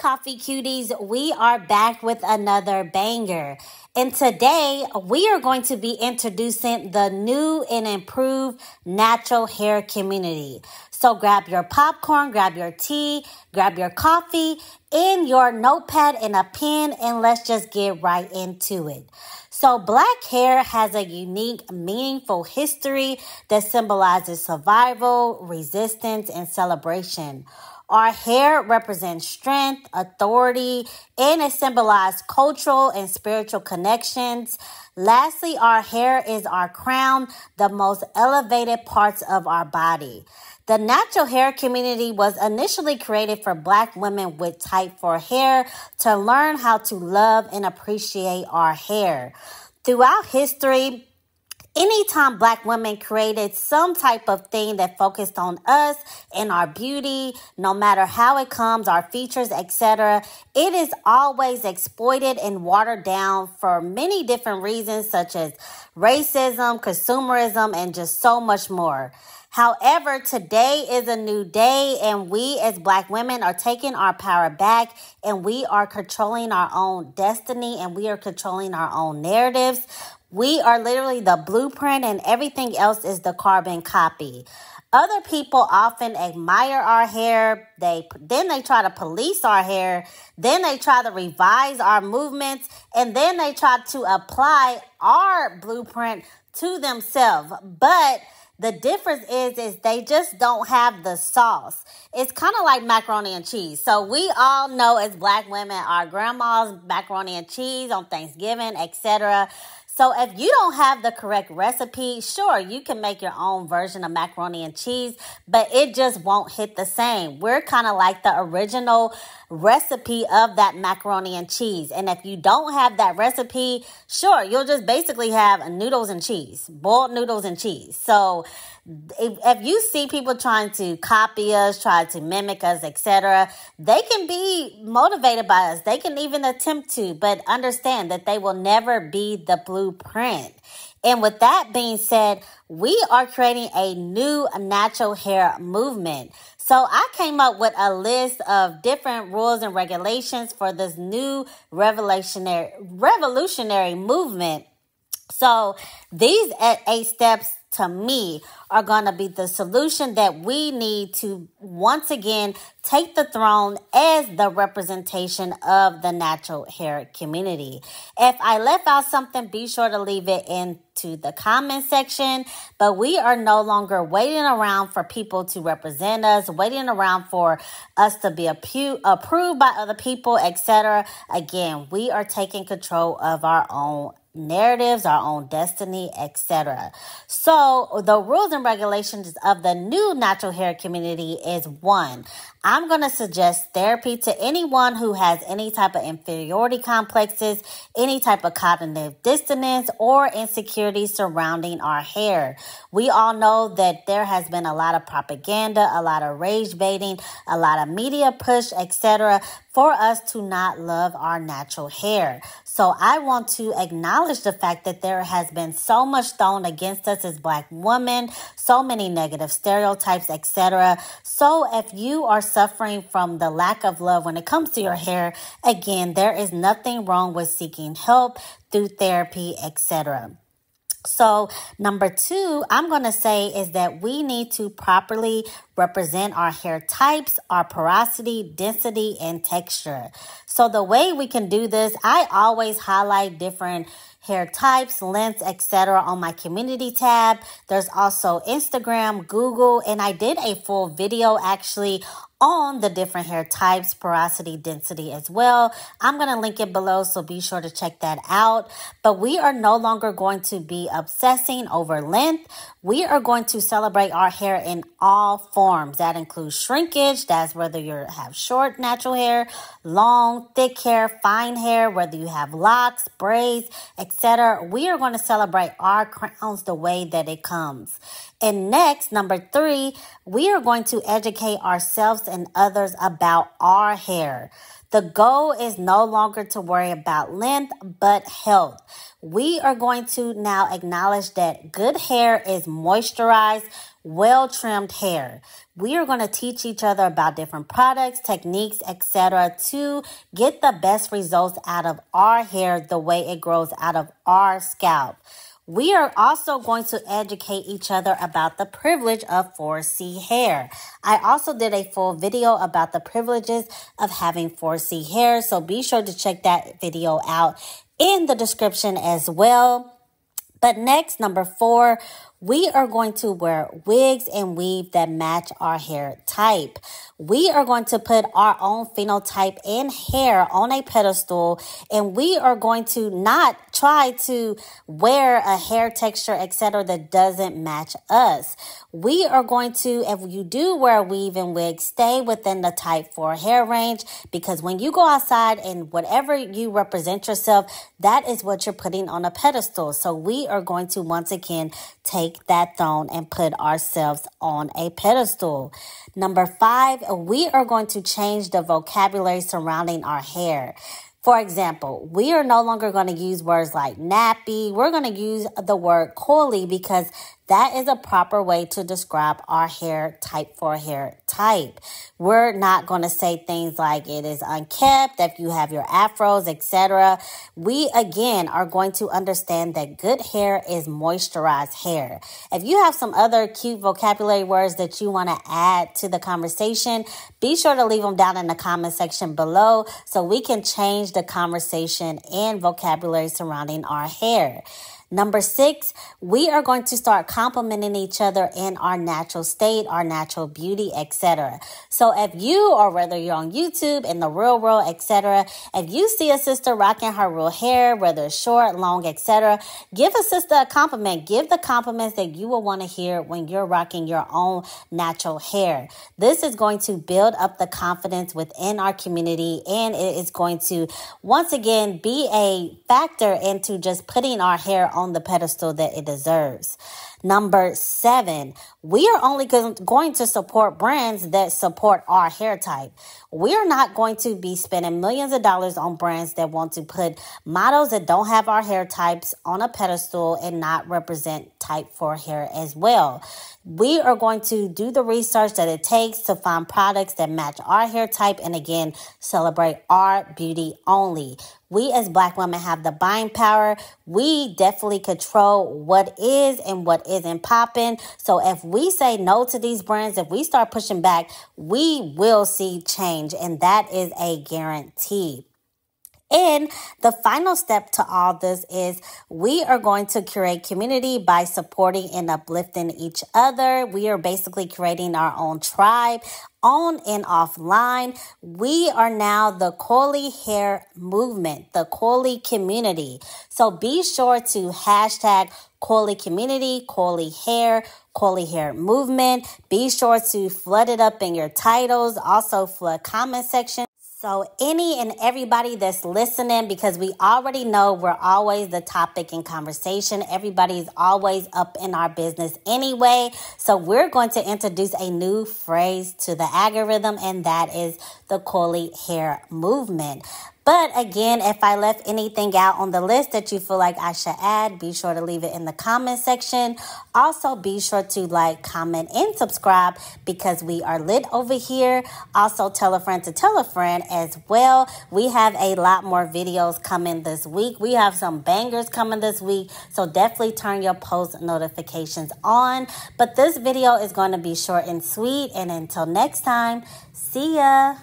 Coffee Cuties, we are back with another banger. And today we are going to be introducing the new and improved natural hair community. So grab your popcorn, grab your tea, grab your coffee, and your notepad and a pen, and let's just get right into it. So black hair has a unique, meaningful history that symbolizes survival, resistance, and celebration. Our hair represents strength, authority, and it symbolizes cultural and spiritual connections. Lastly, our hair is our crown, the most elevated parts of our body. The natural hair community was initially created for black women with type 4 hair to learn how to love and appreciate our hair. Throughout history, anytime black women created some type of thing that focused on us and our beauty, no matter how it comes, our features, etc., it is always exploited and watered down for many different reasons such as racism, consumerism, and just so much more. However, today is a new day and we as black women are taking our power back and we are controlling our own destiny and we are controlling our own narratives. We are literally the blueprint and everything else is the carbon copy. Other people often admire our hair. Then they try to police our hair. Then they try to revise our movements. And then they try to apply our blueprint to themselves. But the difference is they just don't have the sauce. It's kind of like macaroni and cheese. So we all know as black women, our grandma's macaroni and cheese on Thanksgiving, etc. So if you don't have the correct recipe, sure, you can make your own version of macaroni and cheese, but it just won't hit the same. We're kind of like the original recipe of that macaroni and cheese. And if you don't have that recipe, sure, you'll just basically have noodles and cheese, boiled noodles and cheese. So if you see people trying to copy us, try to mimic us, etc., they can be motivated by us. They can even attempt to, but understand that they will never be the blueprint. And with that being said, we are creating a new natural hair movement. So I came up with a list of different rules and regulations for this new revolutionary movement. So these 8 steps to me are going to be the solution that we need to once again take the throne as the representation of the natural hair community. If I left out something, be sure to leave it into the comment section. But we are no longer waiting around for people to represent us, waiting around for us to be approved by other people, etc. Again, we are taking control of our own narratives, our own destiny, etc. So the rules and regulations of the new natural hair community is 1. I'm going to suggest therapy to anyone who has any type of inferiority complexes, any type of cognitive dissonance, or insecurities surrounding our hair. We all know that there has been a lot of propaganda, a lot of rage baiting, a lot of media push, etc., for us to not love our natural hair. So I want to acknowledge the fact that there has been so much thrown against us as black women, so many negative stereotypes, etc. So if you are suffering from the lack of love when it comes to your hair, again, there is nothing wrong with seeking help through therapy, etc. So number 2, I'm going to say is that we need to properly represent our hair types, our porosity, density, and texture. So the way we can do this, I always highlight different hair types, lengths, etc. on my community tab. There's also Instagram, Google, and I did a full video actually on the different hair types, porosity, density as well. I'm going to link it below, so be sure to check that out. But we are no longer going to be obsessing over length. We are going to celebrate our hair in all forms. That includes shrinkage. That's whether you have short natural hair, long, thick hair, fine hair, whether you have locks, braids, etc. We are going to celebrate our crowns the way that it comes. And next, number 3, we are going to educate ourselves and others about our hair. The goal is no longer to worry about length, but health. We are going to now acknowledge that good hair is moisturized, well-trimmed hair. We are going to teach each other about different products, techniques, etc. to get the best results out of our hair the way it grows out of our scalp. We are also going to educate each other about the privilege of 4C hair. I also did a full video about the privileges of having 4C hair, so be sure to check that video out in the description as well. But next, number 4, we are going to wear wigs and weave that match our hair type. We are going to put our own phenotype and hair on a pedestal, and we are going to not try to wear a hair texture, etc. that doesn't match us. We are going to, if you do wear a weave and wig, stay within the type 4 hair range, because when you go outside and whatever you represent yourself, that is what you're putting on a pedestal. So we are going to once again take that throne and put ourselves on a pedestal. Number 5, we are going to change the vocabulary surrounding our hair. For example, we are no longer going to use words like nappy. We're going to use the word coily because that is a proper way to describe our hair type for hair type. We're not going to say things like it is unkept, if you have your afros, etc. We, again, are going to understand that good hair is moisturized hair. If you have some other cute vocabulary words that you want to add to the conversation, be sure to leave them down in the comment section below so we can change the conversation and vocabulary surrounding our hair. Number 6, we are going to start complimenting each other in our natural state, our natural beauty, etc. So if you, or whether you're on YouTube, in the real world, etc., if you see a sister rocking her real hair, whether it's short, long, etc., give a sister a compliment. Give the compliments that you will want to hear when you're rocking your own natural hair. This is going to build up the confidence within our community, and it is going to, once again, be a factor into just putting our hair on the pedestal that it deserves. Number 7, we are only going to support brands that support our hair type. We are not going to be spending millions of dollars on brands that want to put models that don't have our hair types on a pedestal and not represent type 4 hair as well. We are going to do the research that it takes to find products that match our hair type and, again, celebrate our beauty only. We as Black women have the buying power. We definitely control what is and what isn't popping. So if we say no to these brands, if we start pushing back, we will see change, and that is a guarantee. And the final step to all this is we are going to create community by supporting and uplifting each other. We are basically creating our own tribe on and offline. We are now the coily hair movement, the coily community. So be sure to hashtag coily community, coily hair movement. Be sure to flood it up in your titles. Also flood comment section. So any and everybody that's listening, because we already know we're always the topic in conversation. Everybody's always up in our business anyway. So we're going to introduce a new phrase to the algorithm, and that is the coily hair movement. But again, if I left anything out on the list that you feel like I should add, be sure to leave it in the comment section. Also, be sure to like, comment, and subscribe because we are lit over here. Also, tell a friend to tell a friend as well. We have a lot more videos coming this week. We have some bangers coming this week, so definitely turn your post notifications on. But this video is going to be short and sweet, and until next time, see ya.